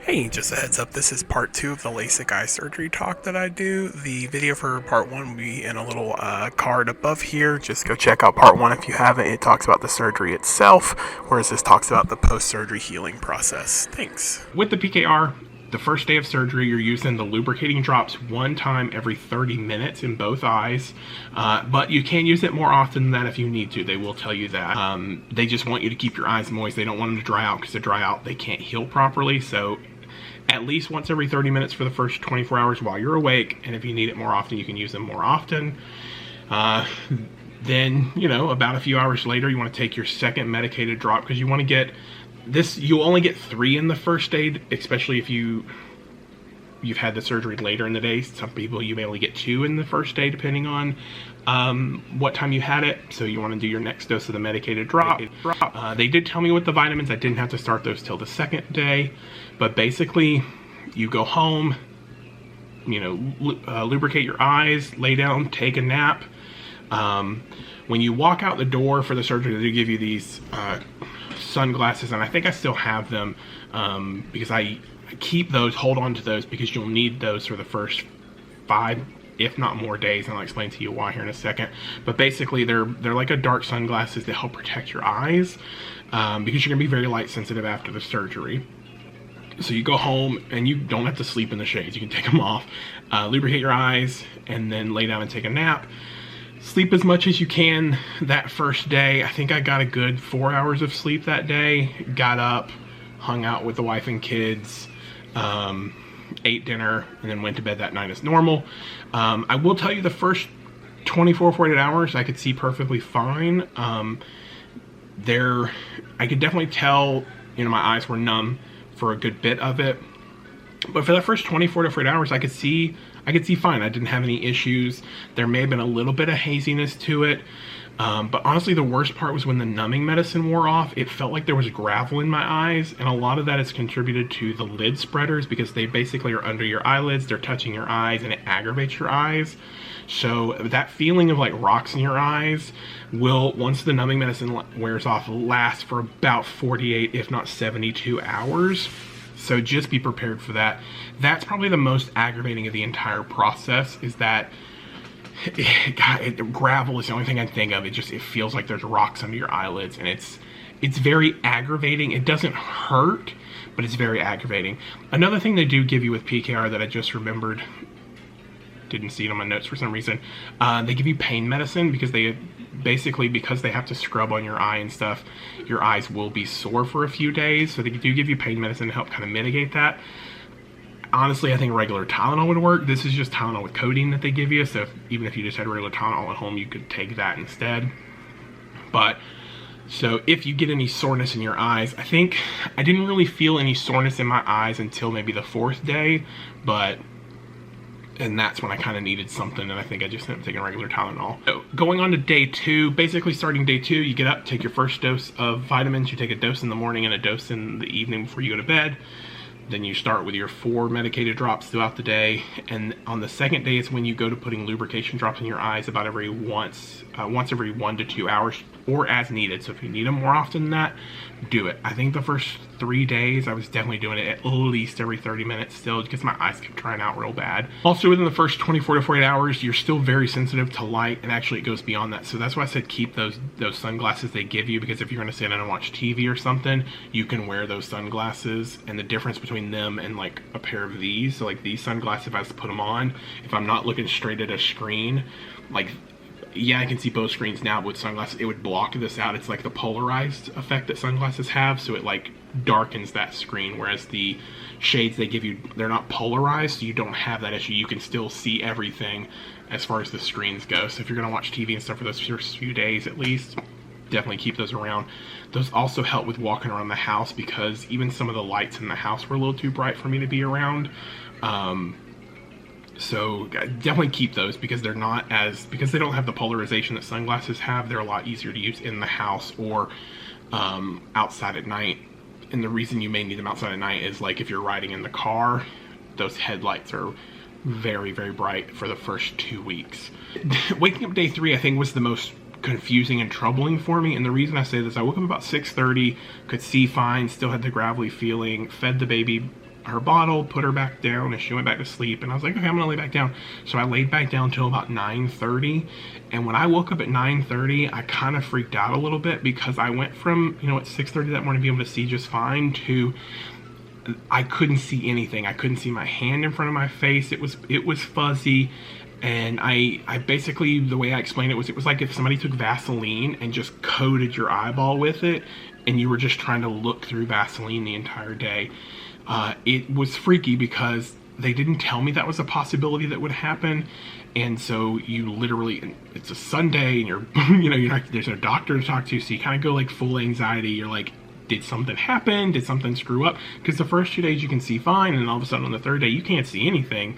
Hey, just a heads up, this is part 2 of the Lasik eye surgery talk that I do. The video for part 1 will be in a little card above here. Just go check out part 1 if you haven't. It talks about the surgery itself, whereas this talks about the post-surgery healing process. Thanks. With the PKR, the first day of surgery, you're using the lubricating drops one time every 30 minutes in both eyes, but you can use it more often than that if you need to. They will tell you that. They just want you to keep your eyes moist. They don't want them to dry out, because if they dry out, they can't heal properly. So at least once every 30 minutes for the first 24 hours while you're awake, and if you need it more often, you can use them more often. Then, about a few hours later, you want to take your second medicated drop, because you want to get this. You'll only get 3 in the first day, especially if you've had the surgery later in the day. Some people, you may only get 2 in the first day, depending on what time you had it. So you want to do your next dose of the medicated drop. They did tell me with the vitamins, I didn't have to start those till the second day, but basically you go home, lubricate your eyes, lay down, take a nap. When you walk out the door for the surgery, they give you these sunglasses, and I think I still have them because I keep those, hold on to those, because you'll need those for the first 5, if not more days, and I'll explain to you why here in a second. But basically they're like a dark sunglasses that help protect your eyes, because you're gonna be very light sensitive after the surgery. So you go home and you don't have to sleep in the shades. You can take them off, lubricate your eyes, and then lay down and take a nap. Sleep as much as you can that first day. I think I got a good 4 hours of sleep that day. Got up, hung out with the wife and kids, ate dinner, and then went to bed that night as normal. I will tell you, the first 24, 48 hours, I could see perfectly fine. I could definitely tell, my eyes were numb for a good bit of it. But for the first 24 to 48 hours, I could see fine. I didn't have any issues. There may have been a little bit of haziness to it. But honestly, the worst part was when the numbing medicine wore off. It felt like there was gravel in my eyes, and a lot of that is contributed to the lid spreaders, because they basically are under your eyelids, they're touching your eyes, and it aggravates your eyes. So that feeling of like rocks in your eyes will, once the numbing medicine wears off, last for about 48, if not 72 hours. So just be prepared for that. That's probably the most aggravating of the entire process, is that gravel is the only thing I think of. It feels like there's rocks under your eyelids, and it's very aggravating. It doesn't hurt, but it's very aggravating. Another thing they do give you with PKR that I just remembered, didn't see it on my notes for some reason, they give you pain medicine, because they have to scrub on your eye and stuff. Your eyes will be sore for a few days, so they do give you pain medicine to help kind of mitigate that. Honestly, I think regular Tylenol would work. This is just Tylenol with codeine that they give you, so even if you just had regular Tylenol at home, you could take that instead. But so if you get any soreness in your eyes, I think I didn't really feel any soreness in my eyes until maybe the 4th day, and that's when I kind of needed something, and I think I just ended up taking regular Tylenol. So going on to day 2, basically starting day 2, you get up, take your first dose of vitamins. You take a dose in the morning and a dose in the evening before you go to bed. Then you start with your 4 medicated drops throughout the day, and on the second day is when you go to putting lubrication drops in your eyes about once every 1 to 2 hours, or as needed. So if you need them more often than that, do it. I think the first 3 days I was definitely doing it at least every 30 minutes still, because my eyes kept drying out real bad. Also, within the first 24 to 48 hours, you're still very sensitive to light, and actually it goes beyond that. So that's why I said keep those sunglasses they give you, because if you're going to sit down and watch TV or something, you can wear those sunglasses. And the difference between them and like a pair of these, so like these sunglasses, if I was to put them on, if I'm not looking straight at a screen, like, yeah, I can see both screens now, but with sunglasses, it would block this out. It's like the polarized effect that sunglasses have, so it like darkens that screen, whereas the shades they give you, they're not polarized, so you don't have that issue. You can still see everything as far as the screens go. So if you're gonna watch TV and stuff for those first few days at least, definitely keep those around. Those also help with walking around the house, because even some of the lights in the house were a little too bright for me to be around. So definitely keep those, because they don't have the polarization that sunglasses have. They're a lot easier to use in the house or outside at night. And the reason you may need them outside at night is, like, if you're riding in the car, those headlights are very, very bright for the first 2 weeks. Waking up day 3, I think, was the most confusing and troubling for me. And the reason I say this, I woke up about 6:30, could see fine, still had the gravelly feeling, fed the baby her bottle, put her back down, and she went back to sleep. And I was like, okay, I'm gonna lay back down. So I laid back down till about 9:30. And when I woke up at 9:30, I kind of freaked out a little bit because I went from, at 6:30 that morning being able to see just fine to I couldn't see anything. I couldn't see my hand in front of my face. It was fuzzy. And I basically, the way I explained it was like if somebody took Vaseline and just coated your eyeball with it and you were just trying to look through Vaseline the entire day. It was freaky because they didn't tell me that was a possibility that would happen. And so you literally, it's a Sunday and you're, you're not, there's no doctor to talk to. So you kind of go like full anxiety. You're like, did something happen? Did something screw up? Because the first 2 days you can see fine. And all of a sudden on the third day, you can't see anything.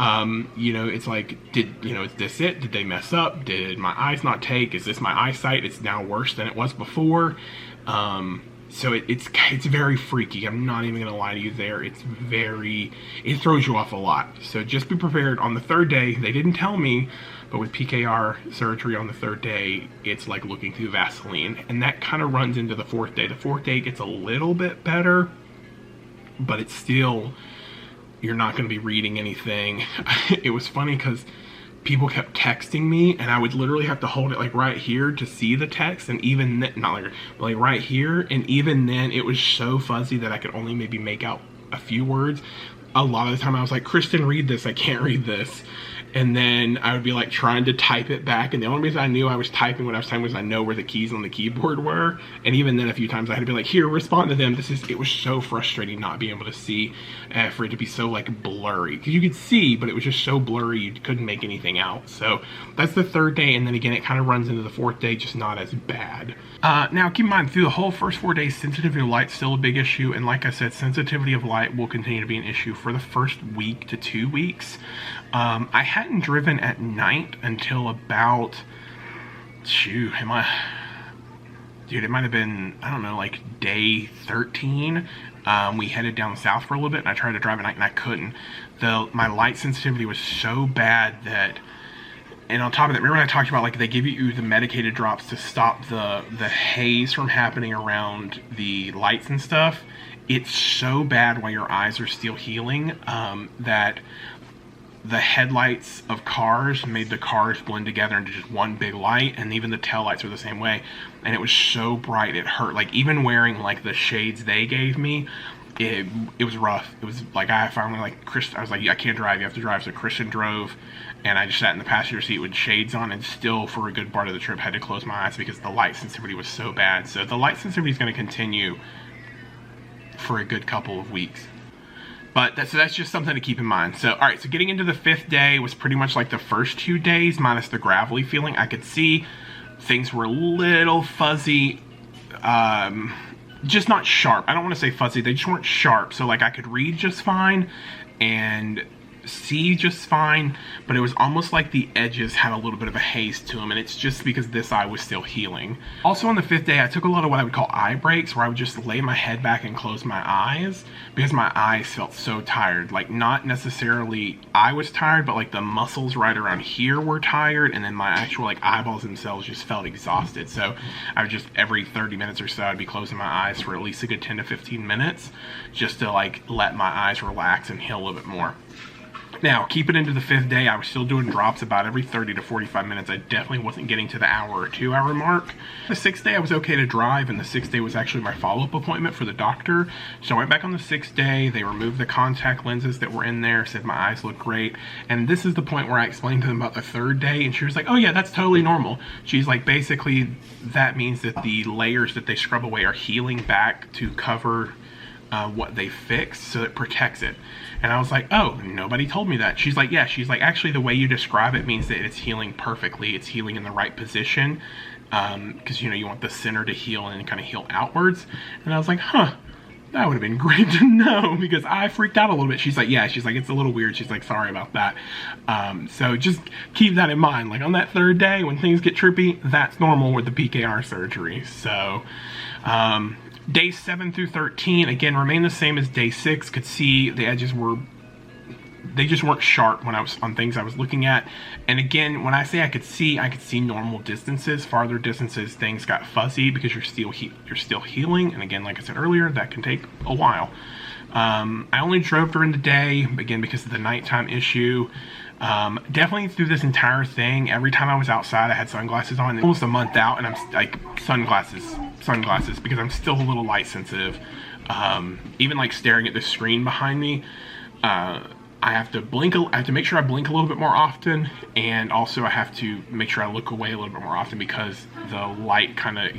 It's like, is this it? Did they mess up? Did my eyes not take? Is this my eyesight? It's now worse than it was before. So it's very freaky. I'm not even gonna lie to you there. It throws you off a lot. So just be prepared. On the third day, they didn't tell me, but with PKR surgery on the third day, it's like looking through Vaseline. And that kind of runs into the fourth day. The fourth day gets a little bit better, but it's still, you're not going to be reading anything. It was funny because people kept texting me and I would literally have to hold it like right here to see the text, and even then, not like right here, and even then it was so fuzzy that I could only maybe make out a few words. A lot of the time I was like, Kristen, read this, I can't read this. And then I would be like trying to type it back, and the only reason I knew I was typing when I was typing was I know where the keys on the keyboard were. And even then a few times I had to be like, here, respond to them. It was so frustrating not being able to see, for it to be so like blurry, because you could see, but it was just so blurry you couldn't make anything out. So that's the third day, and then again it kind of runs into the fourth day, just not as bad. Now keep in mind, through the whole first 4 days, sensitivity of light is still a big issue, and like I said, sensitivity of light will continue to be an issue for the first week to 2 weeks. I hadn't driven at night until about, it might have been, I don't know, like day 13. We headed down south for a little bit, and I tried to drive at night and I couldn't. My light sensitivity was so bad that, and on top of that, remember when I talked about like they give you the medicated drops to stop the haze from happening around the lights and stuff? It's so bad while your eyes are still healing that the headlights of cars made the cars blend together into just one big light, and even the taillights were the same way. And it was so bright it hurt. Like even wearing like the shades they gave me, it was rough. It was like I finally like I was like, I can't drive, you have to drive. So Christian drove, and I just sat in the passenger seat with shades on, and still for a good part of the trip had to close my eyes because the light sensitivity was so bad. So the light sensitivity is going to continue for a good couple of weeks. But that's just something to keep in mind. So, all right, so getting into the fifth day was pretty much like the first 2 days, minus the gravelly feeling. I could see things were a little fuzzy, just not sharp. I don't want to say fuzzy, they just weren't sharp. So, like, I could read just fine and see just fine, but it was almost like the edges had a little bit of a haze to them, and it's just because this eye was still healing. Also on the fifth day, I took a lot of what I would call eye breaks, where I would just lay my head back and close my eyes because my eyes felt so tired. Like, not necessarily I was tired, but like the muscles right around here were tired, and then my actual like eyeballs themselves just felt exhausted. So I would just, every 30 minutes or so, I'd be closing my eyes for at least a good 10 to 15 minutes just to like let my eyes relax and heal a little bit more. Now, keep it into the fifth day, I was still doing drops about every 30 to 45 minutes. I definitely wasn't getting to the hour or 2 hour mark. The sixth day, I was okay to drive, and the sixth day was actually my follow-up appointment for the doctor. So I went back on the sixth day. They removed the contact lenses that were in there, said my eyes look great. And this is the point where I explained to them about the third day, and she was like, oh yeah, that's totally normal. She's like, basically, that means that the layers that they scrub away are healing back to cover what they fixed, so it protects it. And I was like, oh, nobody told me that. She's like, yeah. She's like, actually, the way you describe it means that it's healing perfectly. It's healing in the right position, because you want the center to heal and kind of heal outwards. And I was like, huh, that would have been great to know, because I freaked out a little bit. She's like, yeah. She's like, it's a little weird. She's like, sorry about that. So just keep that in mind. Like on that third day, when things get trippy, that's normal with the PKR surgery. So days 7 through 13, again, remain the same as day 6. Could see the edges they just weren't sharp when I was on things I was looking at. And again, when I say I could see normal distances. Farther distances, things got fuzzy because you're still healing. And again, like I said earlier, that can take a while. I only drove during the day, again, because of the nighttime issue. Definitely through this entire thing, every time I was outside, I had sunglasses on. Almost a month out, and I'm like, sunglasses, because I'm still a little light sensitive. Even like staring at the screen behind me, I have to blink. I have to make sure I blink a little bit more often, and also I have to make sure I look away a little bit more often because the light kind of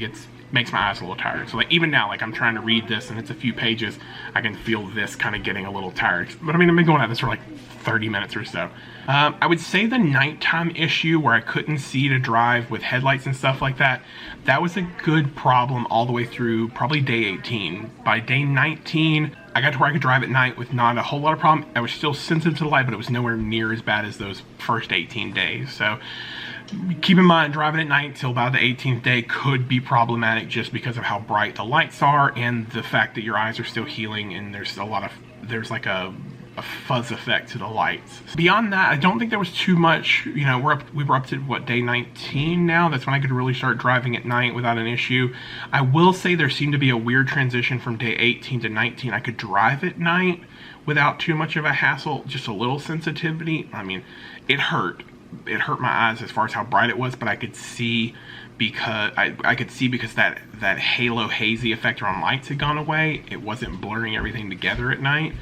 makes my eyes a little tired. So like even now, like I'm trying to read this and it's a few pages, I can feel this kind of getting a little tired. But I mean, I've been going at this for like 30 minutes or so. I would say the nighttime issue where I couldn't see to drive with headlights and stuff like that, that was a good problem all the way through probably day 18. By day 19, I got to where I could drive at night with not a whole lot of problem. I was still sensitive to the light, but it was nowhere near as bad as those first 18 days. So keep in mind, driving at night till about the 18th day could be problematic just because of how bright the lights are and the fact that your eyes are still healing and there's like a fuzz effect to the lights. Beyond that, I don't think there was too much. You know, we were up to what, day 19 now? That's when I could really start driving at night without an issue. I will say there seemed to be a weird transition from day 18 to 19. I could drive at night without too much of a hassle, just a little sensitivity. I mean, it hurt my eyes as far as how bright it was, but I could see because I could see because that halo hazy effect around lights had gone away. It wasn't blurring everything together at night.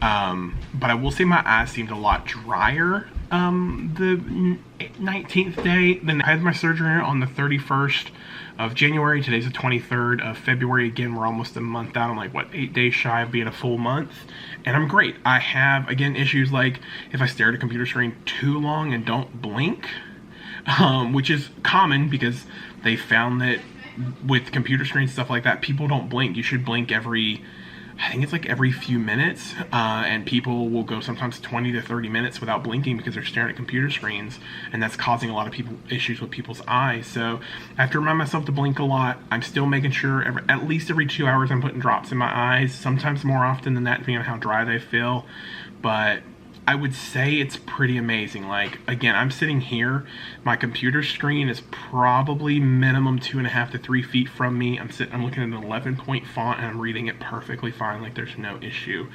But I will say my eyes seemed a lot drier the 19th day. Then I had my surgery on the 31st of January. Today's the 23rd of February. Again, we're almost a month out. I'm like, what, 8 days shy of being a full month? And I'm great. I have, again, issues like if I stare at a computer screen too long and don't blink, which is common because they found that with computer screens, stuff like that, people don't blink. You should blink I think it's like every few minutes, and people will go sometimes 20 to 30 minutes without blinking because they're staring at computer screens, and that's causing a lot of issues with people's eyes. So I have to remind myself to blink a lot. I'm still making sure at least every 2 hours I'm putting drops in my eyes, sometimes more often than that depending on how dry they feel. But I would say it's pretty amazing. Like, again, I'm sitting here. My computer screen is probably minimum 2.5 to 3 feet from me. I'm looking at an 11-point font and I'm reading it perfectly fine. Like, there's no issue.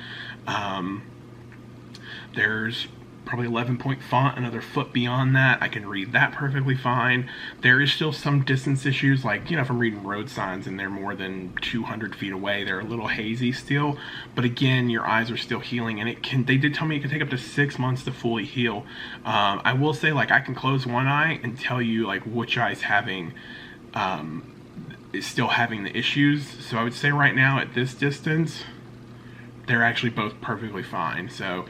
There's probably 11-point font, another foot beyond that. I can read that perfectly fine. There is still some distance issues, like, you know, if I'm reading road signs and they're more than 200 feet away, they're a little hazy still. But again, your eyes are still healing, and they did tell me it could take up to 6 months to fully heal. I will say, like, I can close one eye and tell you, like, which eye's is still having the issues. So I would say right now at this distance, they're actually both perfectly fine. So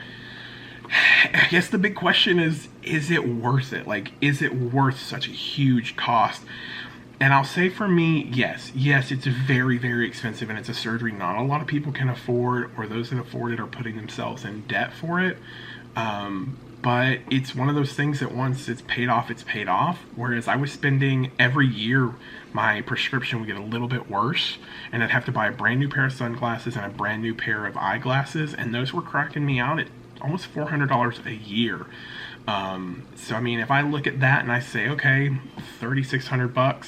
I guess the big question is it worth it? Like, is it worth such a huge cost? And I'll say for me, yes, it's very, very expensive, and it's a surgery not a lot of people can afford, or those that afford it are putting themselves in debt for it. But it's one of those things that once it's paid off, it's paid off. Whereas I was spending every year, my prescription would get a little bit worse, and I'd have to buy a brand new pair of sunglasses and a brand new pair of eyeglasses, and those were cracking me out at almost $400 a year. So I mean, if I look at that and I say, okay, $3,600,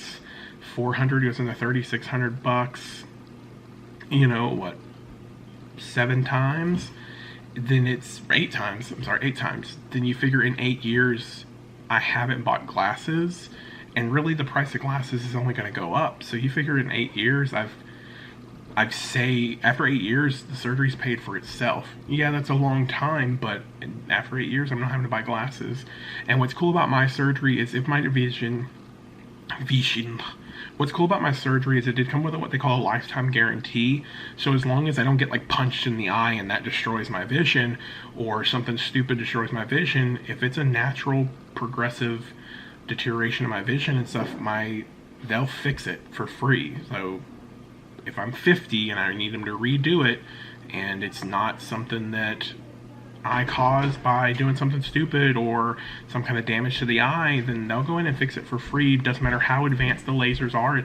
400 goes into $3,600, you know what, 7 times, then it's 8 times, then you figure in 8 years I haven't bought glasses, and really the price of glasses is only going to go up. So you figure in 8 years I'd say after 8 years, the surgery's paid for itself. Yeah, that's a long time, but after 8 years, I'm not having to buy glasses. And what's cool about my surgery is if my what's cool about my surgery is it did come with what they call a lifetime guarantee. So as long as I don't get like punched in the eye and that destroys my vision, or something stupid destroys my vision, if it's a natural progressive deterioration of my vision and stuff, they'll fix it for free. So if I'm 50 and I need them to redo it, and it's not something that I caused by doing something stupid or some kind of damage to the eye, then they'll go in and fix it for free. Doesn't matter how advanced the lasers are.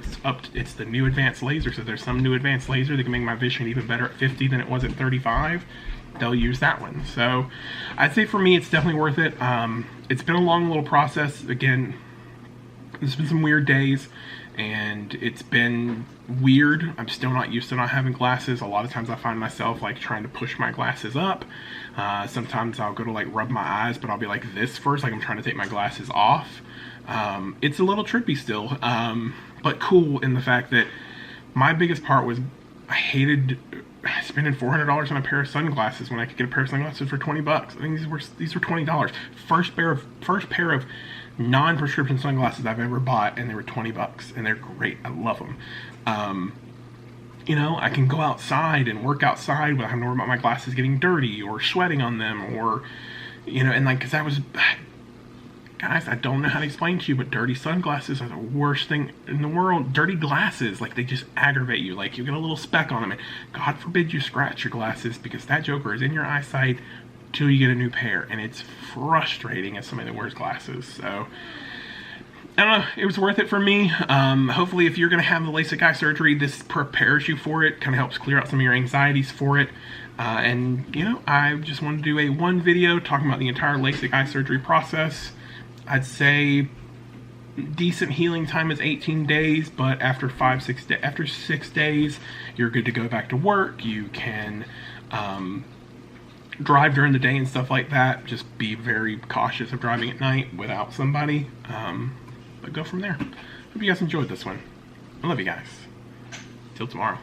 It's the new advanced laser. So there's some new advanced laser that can make my vision even better at 50 than it was at 35. They'll use that one. So I'd say for me, it's definitely worth it. It's been a long little process. Again, there's been some weird days. and it's been weird. I'm still not used to not having glasses. A lot of times I find myself like trying to push my glasses up. Sometimes I'll go to like rub my eyes, but I'll be like this first, like I'm trying to take my glasses off. It's a little trippy still, but cool in the fact that my biggest part was I hated spending $400 on a pair of sunglasses when I could get a pair of sunglasses for $20. I think these were $20. First pair of non-prescription sunglasses I've ever bought, and they were $20, and they're great. I love them. You know, I can go outside and work outside without having to worry about my glasses getting dirty or sweating on them, or, you know, and like, because guys, I don't know how to explain to you, but dirty sunglasses are the worst thing in the world. Dirty glasses, like, they just aggravate you. Like, you get a little speck on them, and God forbid you scratch your glasses, because that joker is in your eyesight till you get a new pair, and it's frustrating as somebody that wears glasses. So I don't know, it was worth it for me. Hopefully if you're going to have the LASIK eye surgery, this prepares you for it, kind of helps clear out some of your anxieties for it. And you know, I just wanted to do one video talking about the entire LASIK eye surgery process. I'd say decent healing time is 18 days, but after 6 days, you're good to go back to work. You can drive during the day and stuff like that. Just be very cautious of driving at night without somebody. But go from there. Hope you guys enjoyed this one. I love you guys. Till tomorrow.